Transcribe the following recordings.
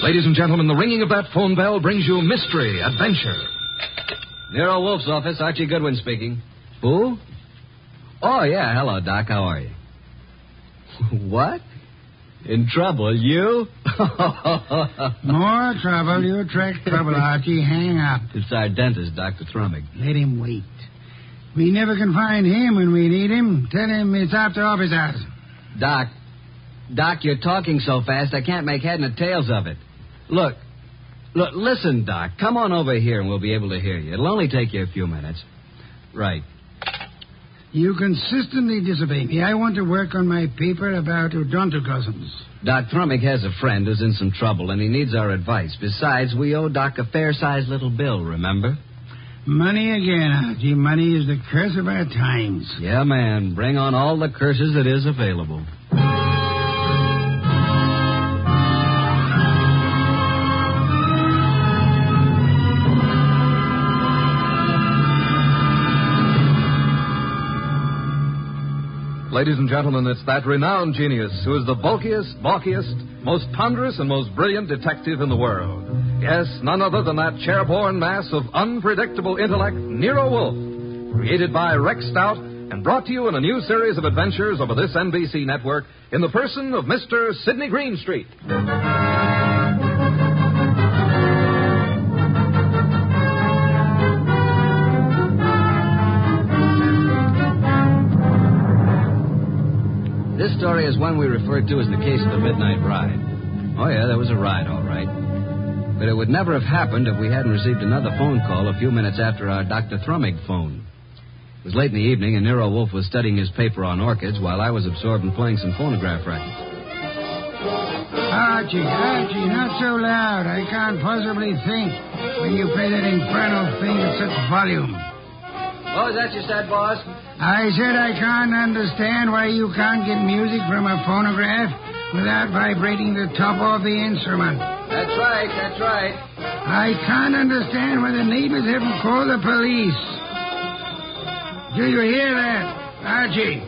Ladies and gentlemen, the ringing of that phone bell brings you mystery, adventure. Nero Wolfe's office, Archie Goodwin speaking. Who? Oh, yeah. Hello, Doc. How are you? What? In trouble, you? More trouble. You attract trouble, Archie. Hang up. It's our dentist, Dr. Thrumming. Let him wait. We never can find him when we need him. Tell him it's after office hours. Doc, you're talking so fast I can't make head nor tails of it. Look, listen, Doc. Come on over here and we'll be able to hear you. It'll only take you a few minutes. Right. You consistently disobey me. I want to work on my paper about odontocosms. Doc Thrumming has a friend who's in some trouble, and he needs our advice. Besides, we owe Doc a fair-sized little bill, remember? Money again, Archie. Money is the curse of our times. Yeah, man. Bring on all the curses that is available. Ladies and gentlemen, it's that renowned genius who is the bulkiest, balkiest, most ponderous, and most brilliant detective in the world. Yes, none other than that chair-borne mass of unpredictable intellect, Nero Wolfe, created by Rex Stout and brought to you in a new series of adventures over this NBC network in the person of Mr. Sidney Greenstreet. This story is one we referred to as the case of the midnight ride. Oh, yeah, there was a ride, all right. But it would never have happened if we hadn't received another phone call a few minutes after our Dr. Thrumming phone. It was late in the evening, and Nero Wolfe was studying his paper on orchids while I was absorbed in playing some phonograph records. Archie, not so loud. I can't possibly think when you play that infernal thing at such volume. Oh, is that you said, boss? I said I can't understand why you can't get music from a phonograph without vibrating the top of the instrument. That's right. I can't understand why the neighbors haven't called the police. Do you hear that? Archie!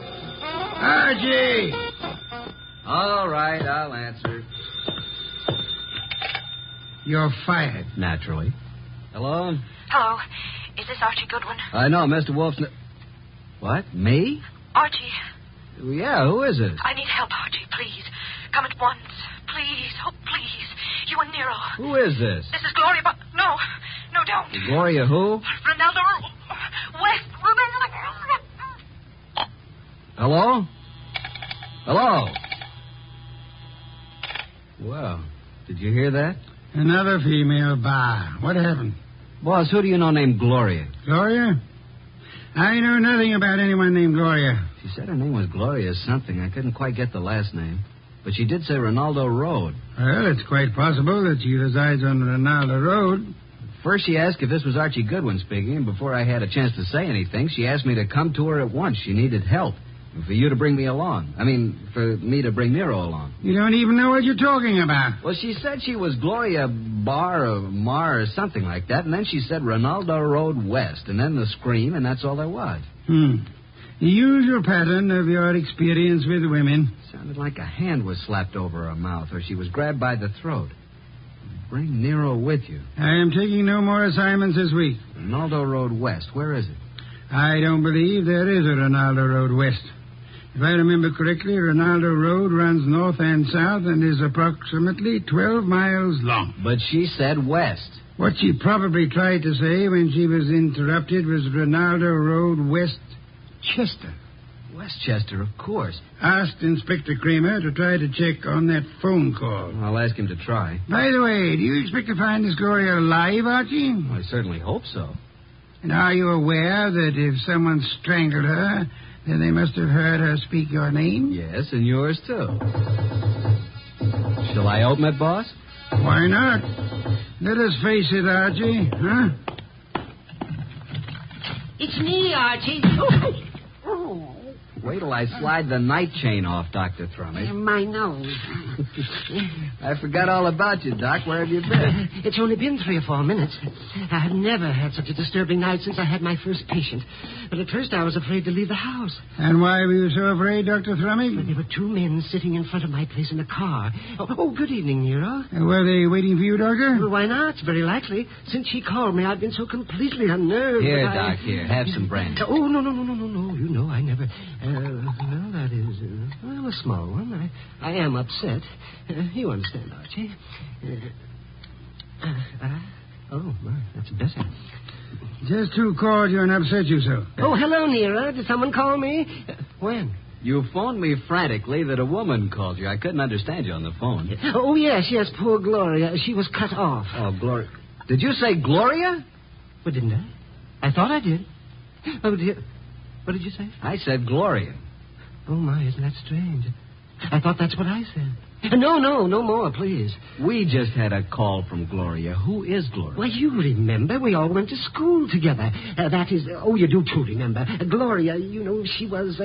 All right, I'll answer. You're fired. Naturally. Hello? Hello. Is this Archie Goodwin? No, Mr. Wolfe's... What? Me? Archie. Yeah, who is it? I need help, Archie, please. Come at once. Please. Oh, please. You and Nero. Who is this? This is Gloria, but... No, don't. Gloria who? Ronaldo West. Hello? Well, did you hear that? Another female bar. What happened? Boss, who do you know named Gloria? Gloria? I know nothing about anyone named Gloria. She said her name was Gloria something. I couldn't quite get the last name. But she did say Ronaldo Road. Well, it's quite possible that she resides on Ronaldo Road. First, she asked if this was Archie Goodwin speaking, and before I had a chance to say anything, she asked me to come to her at once. She needed help. And for you to bring me along. For me to bring Nero along. You don't even know what you're talking about. Well, she said she was Gloria Bar or Mar or something like that, and then she said Ronaldo Road West, and then the scream, and that's all there was. The usual pattern of your experience with women. Sounded like a hand was slapped over her mouth, or she was grabbed by the throat. Bring Nero with you. I am taking no more assignments this week. Ronaldo Road West, where is it? I don't believe there is a Ronaldo Road West. If I remember correctly, Ronaldo Road runs north and south and is approximately 12 miles long. But she said west. What she probably tried to say when she was interrupted was Ronaldo Road Westchester. Westchester, of course. Asked Inspector Kramer to try to check on that phone call. I'll ask him to try. By the way, do you expect to find this Gloria alive, Archie? I certainly hope so. And are you aware that if someone strangled her, then they must have heard her speak your name? Yes, and yours, too. Shall I open it, boss? Why not? Let us face it, Archie, huh? It's me, Archie. Wait till I slide the night chain off, Dr. Thrumming. My nose. I forgot all about you, Doc. Where have you been? It's only been 3 or 4 minutes. I have never had such a disturbing night since I had my first patient. But at first I was afraid to leave the house. And why were you so afraid, Dr. Thrumming? There were 2 men sitting in front of my place in a car. Oh, good evening, Nero. Were they waiting for you, Doctor? Well, why not? It's very likely. Since she called me, I've been so completely unnerved. Here, Doc, here. Have some brandy. Oh, no. You know, I never... well, that is a small one. I am upset. You understand, Archie. Oh, well, that's better. Just who called you and upset you so? Oh, hello, Nero. Did someone call me? When? You phoned me frantically that a woman called you. I couldn't understand you on the phone. Oh, yes, poor Gloria. She was cut off. Oh, Gloria. Did you say Gloria? Well, didn't I? I thought I did. Oh, dear. What did you say? I said Gloria. Oh, my, isn't that strange? I thought that's what I said. No more, please. We just had a call from Gloria. Who is Gloria? Well, you remember. We all went to school together. That is... Oh, you do, too, remember. Gloria, you know, she was...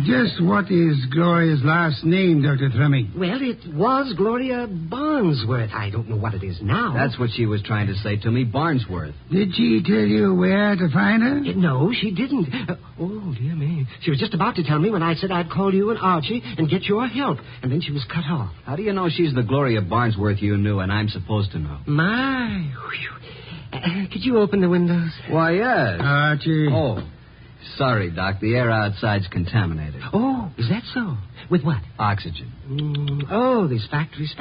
Just what is Gloria's last name, Dr. Thrumming? Well, it was Gloria Barnsworth. I don't know what it is now. That's what she was trying to say to me, Barnsworth. Did she tell you where to find her? No, she didn't. Oh, dear me. She was just about to tell me when I said I'd call you and Archie and get your help. And then she was cut off. How do you know she's the Gloria Barnsworth you knew and I'm supposed to know? My. Could you open the windows? Why, yes. Archie. Oh, sorry, Doc. The air outside's contaminated. Oh, is that so? With what? Oxygen. Oh, these factories.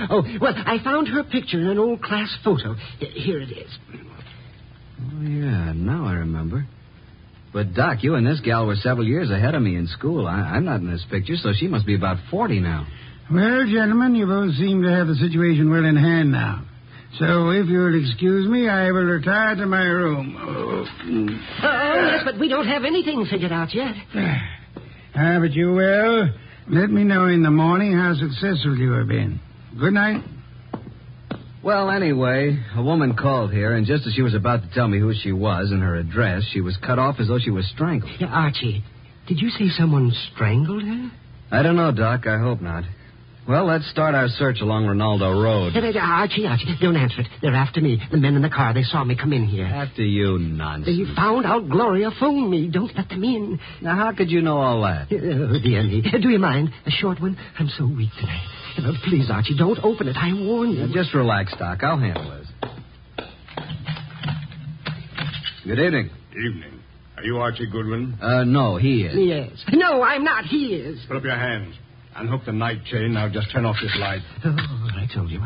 Oh, well, I found her picture in an old class photo. Here it is. Oh, yeah, now I remember. But, Doc, you and this gal were several years ahead of me in school. I'm not in this picture, so she must be about 40 now. Well, gentlemen, you both seem to have the situation well in hand now. So, if you'll excuse me, I will retire to my room. Oh, yes, but we don't have anything figured out yet. But you will. Let me know in the morning how successful you have been. Good night. Well, anyway, a woman called here, and just as she was about to tell me who she was and her address, she was cut off as though she was strangled. Yeah, Archie, did you say someone strangled her? I don't know, Doc. I hope not. Well, let's start our search along Ronaldo Road. Archie, don't answer it. They're after me. The men in the car, they saw me come in here. After you, nonsense. They found out Gloria phoned me. Don't let them in. Now, how could you know all that? Oh, dear me. Do you mind? A short one? I'm so weak today. Please, Archie, don't open it. I warn you. Now, just relax, Doc. I'll handle this. Good evening. Evening. Are you Archie Goodwin? No, he is. Yes. No, I'm not. He is. Put up your hands. Unhook the night chain. Now just turn off this light. Oh, I told you.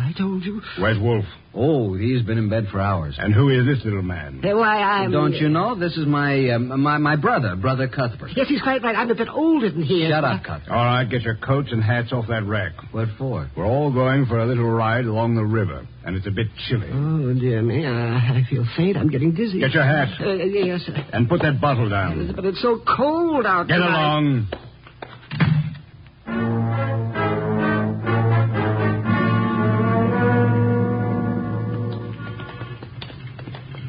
Where's Wolfe? Oh, he's been in bed for hours. And who is this little man? Why, I'm... Don't you know? This is my brother, Brother Cuthbert. Yes, he's quite right. I'm a bit older than he is. Shut up, Cuthbert. All right, get your coats and hats off that rack. What for? We're all going for a little ride along the river, and it's a bit chilly. Oh, dear me. I feel faint. I'm getting dizzy. Get your hat. Yes, sir. And put that bottle down. But it's so cold out Get tonight. along.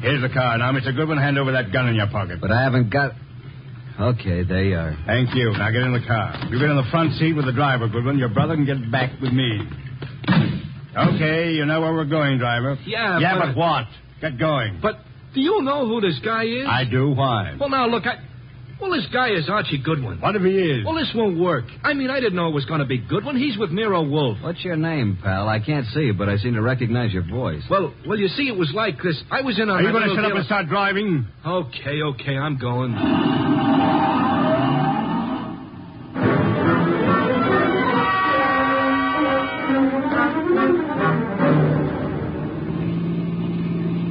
Here's the car. Now, Mr. Goodwin, hand over that gun in your pocket. But I haven't got... Okay, there you are. Thank you. Now get in the car. You get in the front seat with the driver, Goodwin. Your brother can get back with me. Okay, you know where we're going, driver. Yeah, but what? Get going. But do you know who this guy is? I do. Why? Well, now, look, Well, this guy is Archie Goodwin. What if he is? Well, this won't work. I mean, I didn't know it was going to be Goodwin. He's with Nero Wolfe. What's your name, pal? I can't see you, but I seem to recognize your voice. Well, you see, it was like this. I was in a... Are you going to shut up and start driving? Okay, I'm going.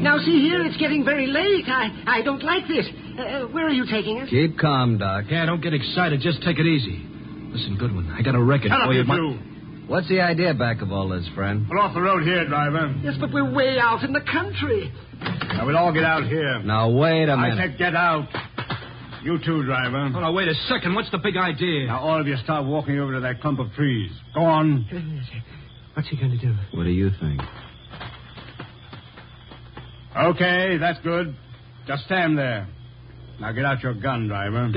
Now, see here, it's getting very late. I don't like this. Where are you taking us? Keep calm, Doc. Yeah, don't get excited. Just take it easy. Listen, Goodwin, I got a record Shut up, for you. you two. What's the idea back of all this, friend? Pull off the road here, driver. Yes, but we're way out in the country. Now, we'll all get out here. Now, wait a minute. I said get out. You too, driver. Oh, now, wait a second. What's the big idea? Now, all of you start walking over to that clump of trees. Go on. What's he going to do? What do you think? Okay, that's good. Just stand there. Now, get out your gun, driver.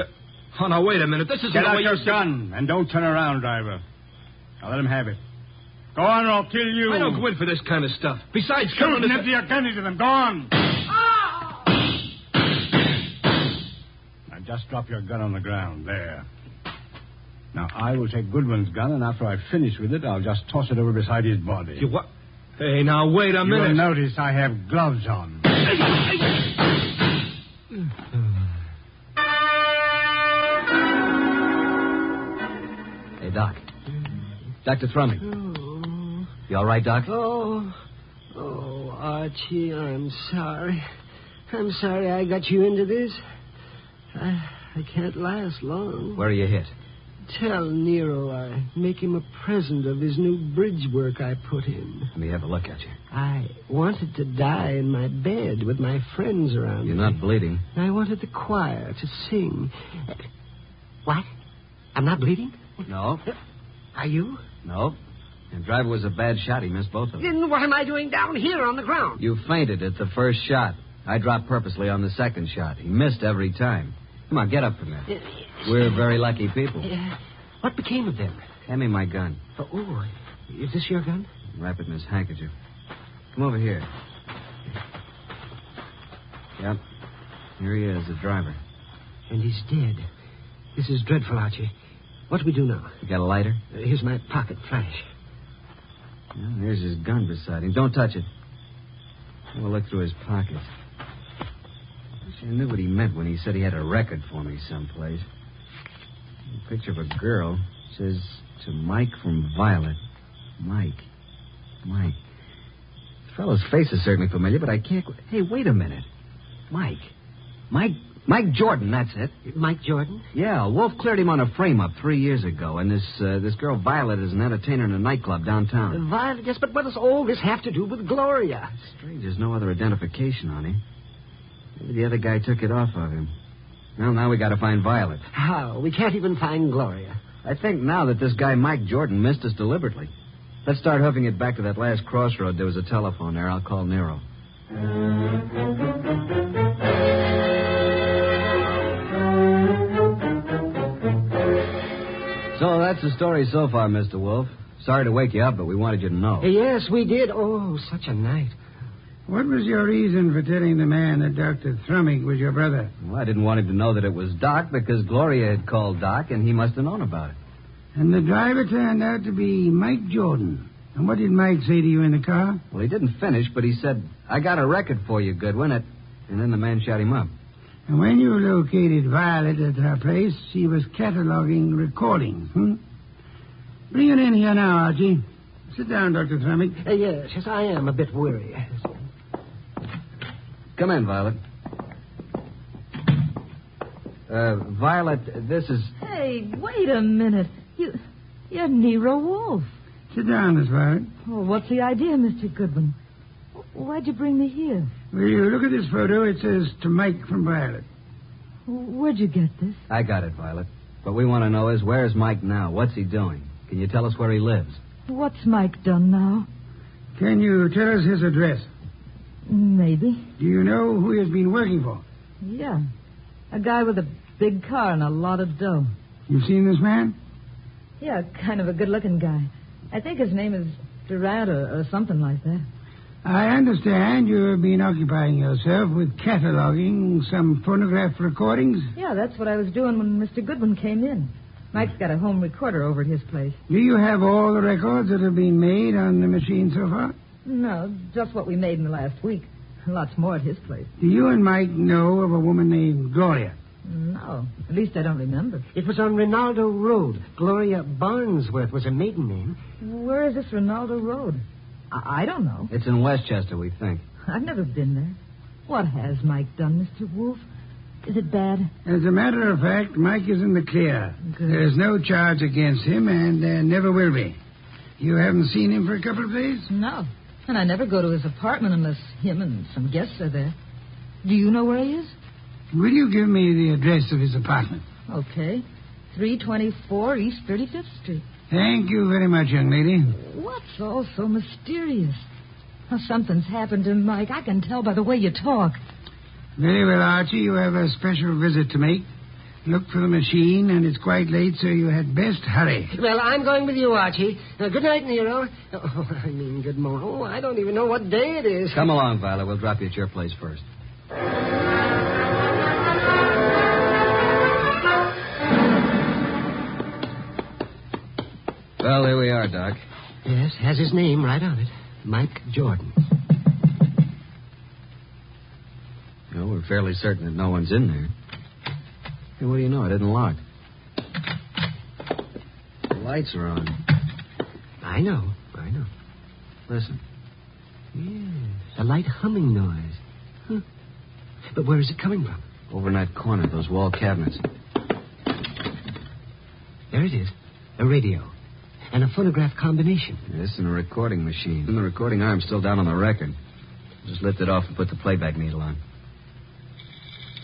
Oh, now, wait a minute. This isn't Get the out way your you're... gun and don't turn around, driver. Now let him have it. Go on or I'll kill you. I don't go in for this kind of stuff. Besides, Shoot and empty your gun into them. Go on. Now just drop your gun on the ground. There. Now I will take Goodwin's gun, and after I finish with it, I'll just toss it over beside his body. You what? Hey, now, wait a minute. You'll notice I have gloves on. Hey, Doc. Dr. Thrumming. You all right, Doc? Oh, Archie, I'm sorry. I'm sorry I got you into this. I can't last long. Where are you hit? Tell Nero I make him a present of his new bridge work I put in. Let me have a look at you. I wanted to die in my bed with my friends around You're me. not bleeding. I wanted the choir to sing. What? I'm not bleeding? No. Are you? No. The driver was a bad shot. He missed both of them. Then what am I doing down here on the ground? You fainted at the first shot. I dropped purposely on the second shot. He missed every time. Come on, get up from there. We're very lucky people. What became of them? Hand me my gun. Oh, is this your gun? Wrap it in his handkerchief. Come over here. Yep. Here he is, the driver. And he's dead. This is dreadful, Archie. What do we do now? You got a lighter? Here's my pocket flash. Well, there's his gun beside him. Don't touch it. We'll look through his pockets. I knew what he meant when he said he had a record for me someplace. A picture of a girl. It says, to Mike from Violet. Mike. This fellow's face is certainly familiar, but I can't... Hey, wait a minute. Mike Jordan, that's it. Mike Jordan? Yeah, Wolf cleared him on a frame-up 3 years ago, and this girl Violet is an entertainer in a nightclub downtown. Violet, yes, but what does all this have to do with Gloria? Strange, there's no other identification on him. Maybe the other guy took it off of him. Well, now we got to find Violet. How? We can't even find Gloria. I think now that this guy Mike Jordan missed us deliberately. Let's start hoofing it back to that last crossroad. There was a telephone there. I'll call Nero. So that's the story so far, Mr. Wolfe. Sorry to wake you up, but we wanted you to know. Yes, we did. Oh, such a night. What was your reason for telling the man that Dr. Thrumming was your brother? Well, I didn't want him to know that it was Doc because Gloria had called Doc, and he must have known about it. And the driver turned out to be Mike Jordan. And what did Mike say to you in the car? Well, he didn't finish, but he said, I got a record for you, Goodwin. And then the man shot him up. And when you located Violet at her place, she was cataloging recordings, Bring it in here now, Archie. Sit down, Dr. Thrumming. Yes, I am a bit weary. Come in, Violet. Violet, this is... Hey, wait a minute. You're Nero Wolfe. Sit down, Miss Violet. Oh, what's the idea, Mr. Goodwin? Why'd you bring me here? Will you look at this photo? It says to Mike from Violet. Where'd you get this? I got it, Violet. What we want to know is, where's Mike now? What's he doing? Can you tell us where he lives? What's Mike done now? Can you tell us his address? Maybe. Do you know who he has been working for? Yeah. A guy with a big car and a lot of dough. You've seen this man? Yeah, kind of a good-looking guy. I think his name is Durant or something like that. I understand you have been occupying yourself with cataloging some phonograph recordings. Yeah, that's what I was doing when Mr. Goodwin came in. Mike's got a home recorder over at his place. Do you have all the records that have been made on the machine so far? No, just what we made in the last week. Lots more at his place. Do you and Mike know of a woman named Gloria? No, at least I don't remember. It was on Rinaldo Road. Gloria Barnsworth was her maiden name. Where is this Rinaldo Road? I don't know. It's in Westchester, we think. I've never been there. What has Mike done, Mr. Wolfe? Is it bad? As a matter of fact, Mike is in the clear. Good. There's no charge against him, and there never will be. You haven't seen him for a couple of days? No. And I never go to his apartment unless him and some guests are there. Do you know where he is? Will you give me the address of his apartment? Okay. 324 East 35th Street. Thank you very much, young lady. What's all so mysterious? Oh, something's happened to Mike. I can tell by the way you talk. Very well, Archie. You have a special visit to make. Look for the machine, and it's quite late, so you had best hurry. Well, I'm going with you, Archie. Good night, Nero. Oh, I mean, good morning. Oh, I don't even know what day it is. Come along, Violet. We'll drop you at your place first. Well, here we are, Doc. Yes, has his name right on it. Mike Jordan. Well, we're fairly certain that no one's in there. Hey, what do you know? It isn't locked. The lights are on. I know. Listen. Yes, a light humming noise. Huh. But where is it coming from? Over in that corner, those wall cabinets. There it is. A radio. And a phonograph combination. This and a recording machine. And the recording arm's still down on the record. Just lift it off and put the playback needle on.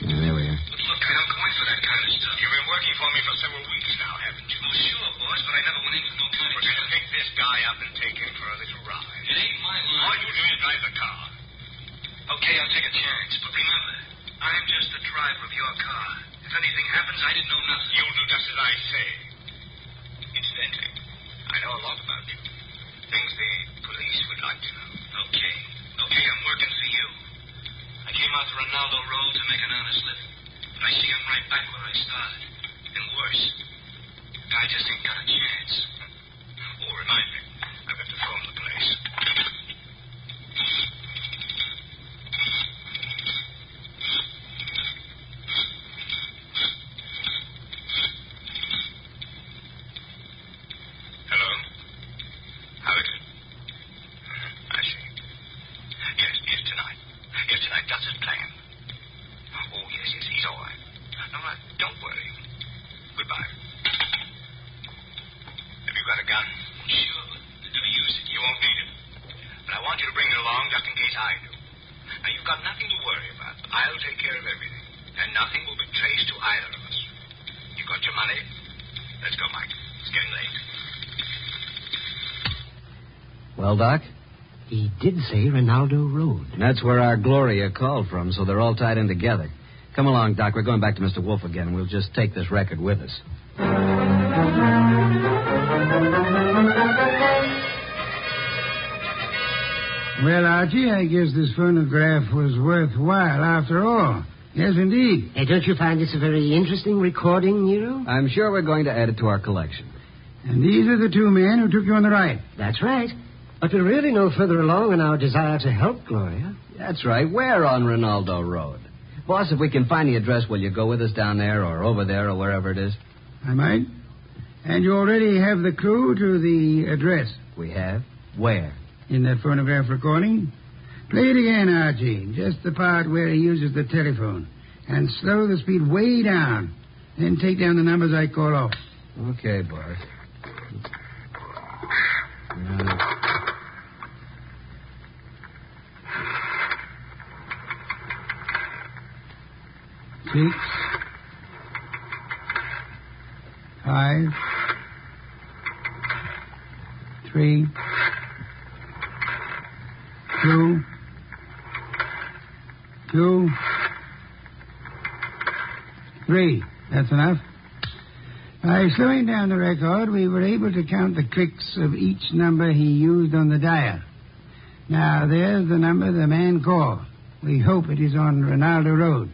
Yeah, there we are. Look, I don't go in for that kind of stuff. You've been working for me for several weeks now, haven't you? Oh, sure, boss, but I never went in for no kind of stuff. We're going to pick this guy up and take him for a little ride. It ain't my line. All you do is drive the car. Okay, I'll take a chance. But remember, I'm just the driver of your car. If anything happens, I didn't know nothing. You'll do just as I say. Incidentally, I know a lot about you. Things the police would like to know. Okay, I'm working for you. I came out to Ronaldo Road to make an honest living. But I see I'm right back where I started. And worse. I just ain't got a chance. Oh, remind me. I've got to phone the place. Hello? Howard? I see. Yes, tonight. Yes, tonight. That's his plan. Oh, yes, he's all right. No, don't worry. Goodbye. Have you got a gun? Sure, but I never use it. You won't need it. But I want you to bring it along just in case I do. Now, you've got nothing to worry about. I'll take care of everything. And nothing will be traced to either of us. You got your money? Let's go, Mike. It's getting late. Well, Doc? He did say Ronaldo Road. And that's where our Gloria called from, so they're all tied in together. Come along, Doc. We're going back to Mr. Wolfe again, and we'll just take this record with us. Well, Archie, I guess this phonograph was worthwhile after all. Yes, indeed. Hey, don't you find this a very interesting recording, Nero? I'm sure we're going to add it to our collection. And these are the two men who took you on the ride. That's right. But we're really no further along in our desire to help Gloria. That's right. We're on Ronaldo Road. Boss, if we can find the address, will you go with us down there or over there or wherever it is? I might. And you already have the clue to the address. We have? Where? In that phonograph recording. Play it again, Archie. Just the part where he uses the telephone. And slow the speed way down. Then take down the numbers I call off. Okay, boss. 6, 5, 3, 2, 3. That's enough. By slowing down the record, we were able to count the clicks of each number he used on the dial. Now, there's the number the man called. We hope it is on Ronaldo Road.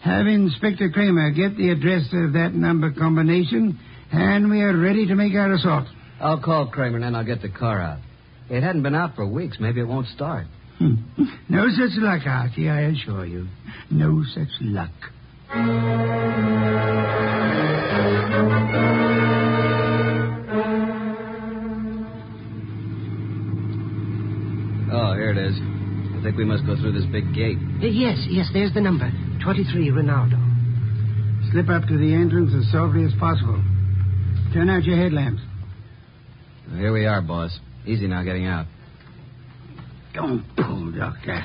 Have Inspector Kramer get the address of that number combination, and we are ready to make our assault. I'll call Kramer, and then I'll get the car out. It hadn't been out for weeks. Maybe it won't start. No such luck, Archie, I assure you. No such luck. Oh, here it is. I think we must go through this big gate. Yes, there's the number. 23, Ronaldo. Slip up to the entrance as softly as possible. Turn out your headlamps. Well, here we are, boss. Easy now getting out. Don't pull, Doctor.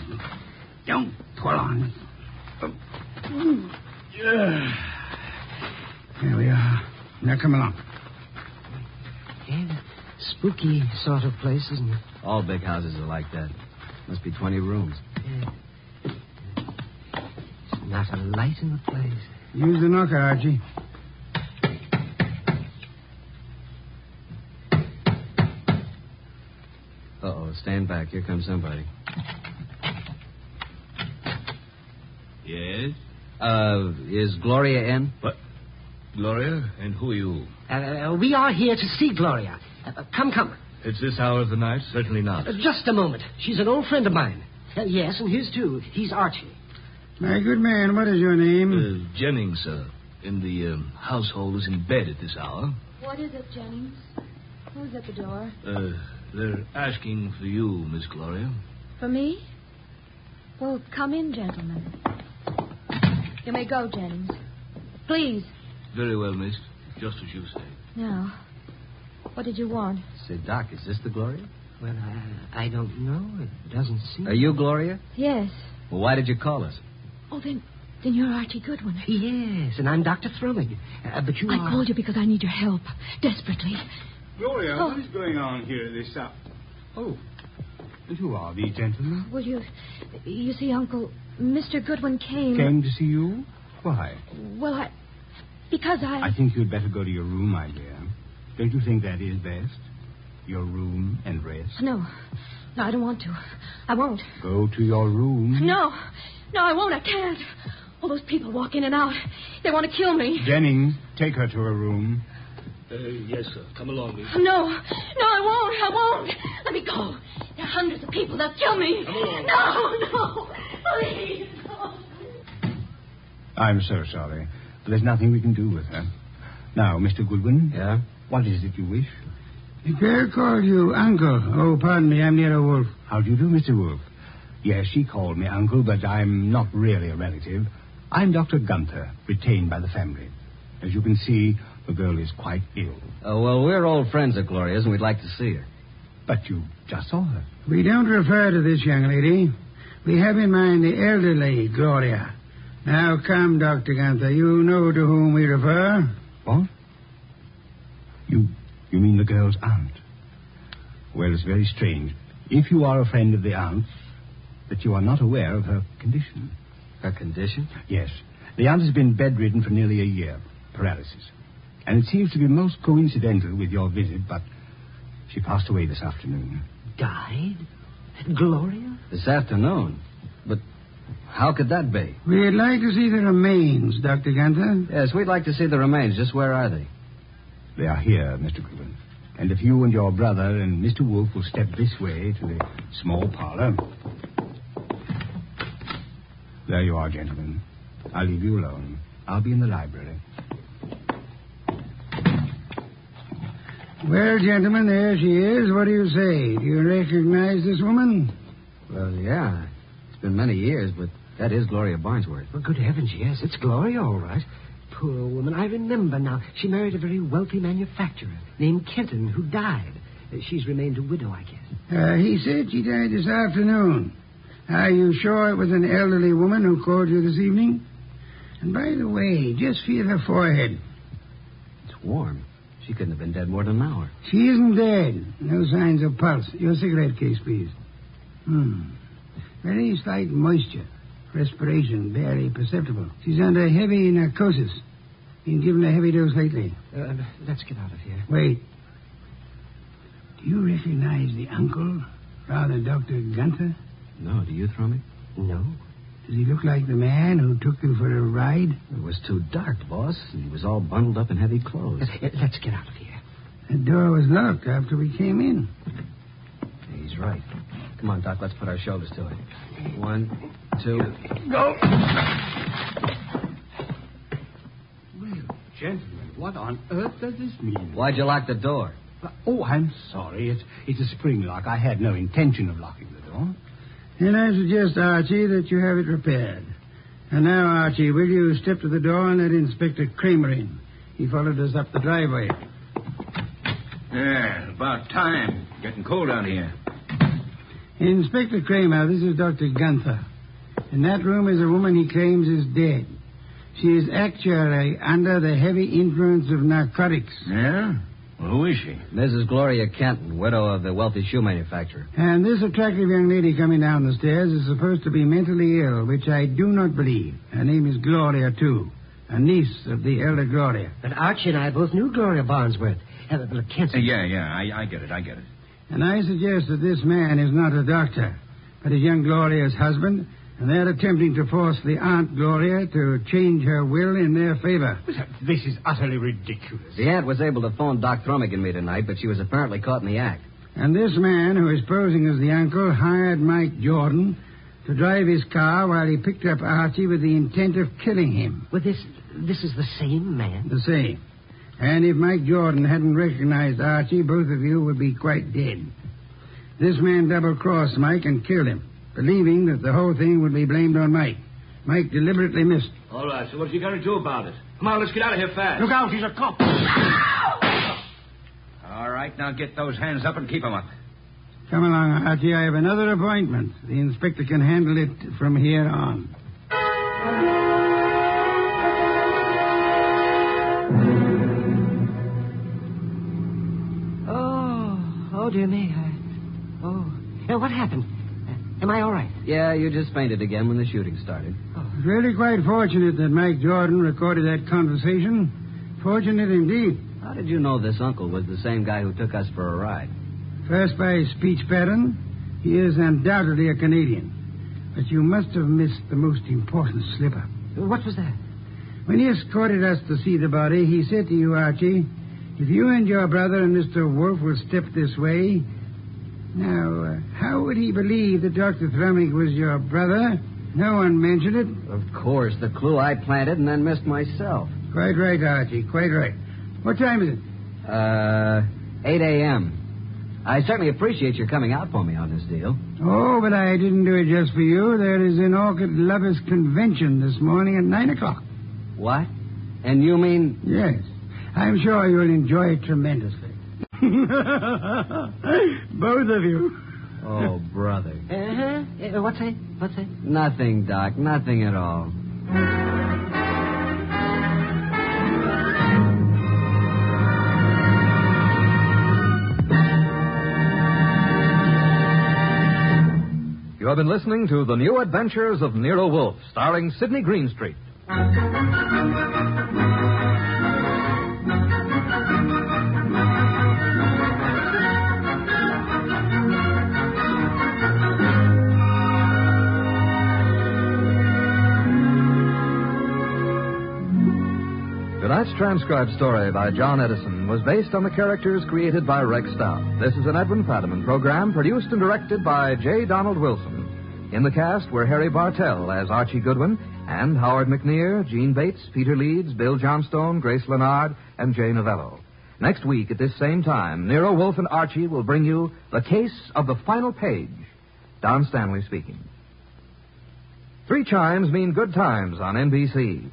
Don't pull on. There we are. Now come along. Yeah, spooky sort of place, isn't it? All big houses are like that. Must be 20 rooms. Not a light in the place. Use the knocker, Archie. Uh-oh, stand back. Here comes somebody. Yes? Is Gloria in? What? Gloria? And who are you? We are here to see Gloria. Come. It's this hour of the night? Certainly not. Just a moment. She's an old friend of mine. Yes, and his too. He's Archie. My good man, what is your name? Jennings, sir. And the household is in bed at this hour. What is it, Jennings? Who's at the door? They're asking for you, Miss Gloria. For me? Well, come in, gentlemen. You may go, Jennings. Please. Very well, miss. Just as you say. Now, what did you want? Say, Doc, is this the Gloria? Well, I don't know. It doesn't seem... Are you Gloria? Yes. Well, why did you call us? Oh, then you're Archie Goodwin. Yes, and I'm Dr. Thrumming. But you are... I called you because I need your help. Desperately. Gloria, what is going on here at this hour? Oh, and who are these gentlemen? Well, you see, Uncle, Mr. Goodwin came... Came to see you? Why? Well, because I think you'd better go to your room, my dear. Don't you think that is best? Your room and rest? No, I don't want to. I won't. Go to your room. No, I won't. I can't. All those people walk in and out. They want to kill me. Jennings, take her to her room. Yes, sir. Come along, miss. No, I won't. Let me go. There are hundreds of people. They'll kill me. Come along. No, please, no. I'm so sorry. There's nothing we can do with her. Now, Mr. Goodwin. Yeah? What is it you wish? The girl called you Uncle. Oh, pardon me, I'm Nero Wolfe. How do you do, Mr. Wolfe? Yes, she called me Uncle, but I'm not really a relative. I'm Dr. Gunther, retained by the family. As you can see, the girl is quite ill. Oh, well, we're old friends of Gloria's, and we'd like to see her. But you just saw her. We don't refer to this young lady. We have in mind the elderly Gloria. Now, come, Dr. Gunther. You know to whom we refer. What? You mean the girl's aunt? Well, it's very strange. If you are a friend of the aunt's, that you are not aware of her condition. Her condition? Yes. The aunt has been bedridden for nearly a year. Paralysis. And it seems to be most coincidental with your visit, but she passed away this afternoon. Died? Gloria? This afternoon? But how could that be? We'd like to see the remains, Dr. Gunther. Yes, we'd like to see the remains. Just where are they? They are here, Mr. Goodwin. And if you and your brother and Mr. Wolfe will step this way to the small parlor. There you are, gentlemen. I'll leave you alone. I'll be in the library. Well, gentlemen, there she is. What do you say? Do you recognize this woman? Well, yeah. It's been many years, but that is Gloria Barnesworth. Well, good heavens, yes. It's Gloria, all right. Poor woman. I remember now. She married a very wealthy manufacturer named Kenton, who died. She's remained a widow, I guess. He said she died this afternoon. Are you sure it was an elderly woman who called you this evening? And by the way, just feel her forehead. It's warm. She couldn't have been dead more than an hour. She isn't dead. No signs of pulse. Your cigarette case, please. Very slight moisture. Respiration barely perceptible. She's under heavy narcosis. Been given a heavy dose lately. Let's get out of here. Wait. Do you recognize the uncle, Father Dr. Gunther? No, do you, Thrumming? No. Does he look like the man who took you for a ride? It was too dark, boss. He was all bundled up in heavy clothes. Let's get out of here. The door was locked after we came in. He's right. Come on, Doc, let's put our shoulders to it. 1, 2... Go! Well, gentlemen, what on earth does this mean? Why'd you lock the door? Oh, I'm sorry. It's a spring lock. I had no intention of locking the door. And I suggest, Archie, that you have it repaired. And now, Archie, will you step to the door and let Inspector Kramer in? He followed us up the driveway. Yeah, about time. Getting cold out here. Inspector Kramer, this is Dr. Gunther. In that room is a woman he claims is dead. She is actually under the heavy influence of narcotics. Yeah? Well, who is she? Mrs. Gloria Kenton, widow of the wealthy shoe manufacturer. And this attractive young lady coming down the stairs is supposed to be mentally ill, which I do not believe. Her name is Gloria, too. a niece of the elder Gloria. But Archie and I both knew Gloria Barnsworth. Kent. I get it. And I suggest that this man is not a doctor, but is young Gloria's husband, and they're attempting to force the Aunt Gloria to change her will in their favor. This is utterly ridiculous. The aunt was able to phone Doc Thrummig and me tonight, but she was apparently caught in the act. And this man, who is posing as the uncle, hired Mike Jordan to drive his car while he picked up Archie with the intent of killing him. Well, this is the same man? The same. And if Mike Jordan hadn't recognized Archie, both of you would be quite dead. This man double-crossed Mike and killed him, believing that the whole thing would be blamed on Mike. Mike deliberately missed. All right, so what have you got to do about it? Come on, let's get out of here fast. Look out, he's a cop. All right, now get those hands up and keep them up. Come along, Archie. I have another appointment. The inspector can handle it from here on. Oh, dear me. What happened? Am I all right? Yeah, you just fainted again when the shooting started. It's really quite fortunate that Mike Jordan recorded that conversation. Fortunate indeed. How did you know this uncle was the same guy who took us for a ride? First, by his speech pattern, he is undoubtedly a Canadian. But you must have missed the most important slip-up. What was that? When he escorted us to see the body, he said to you, Archie, if you and your brother and Mr. Wolfe will step this way... Now, how would he believe that Dr. Thrummig was your brother? No one mentioned it. Of course, the clue I planted and then missed myself. Quite right, Archie, quite right. What time is it? 8 a.m. I certainly appreciate your coming out for me on this deal. Oh, but I didn't do it just for you. There is an Orchid Lovers Convention this morning at 9 o'clock. What? And you mean... Yes. I'm sure you'll enjoy it tremendously. Both of you. Oh, brother. What's that? Nothing, Doc. Nothing at all. You have been listening to The New Adventures of Nero Wolfe, starring Sidney Greenstreet. Tonight's transcribed story by John Edison was based on the characters created by Rex Stout. This is an Edwin Fadiman program produced and directed by J. Donald Wilson. In the cast were Harry Bartell as Archie Goodwin and Howard McNear, Gene Bates, Peter Leeds, Bill Johnstone, Grace Leonard, and Jay Novello. Next week at this same time, Nero Wolfe and Archie will bring you The Case of the Final Page. Don Stanley speaking. 3 chimes mean good times on NBC.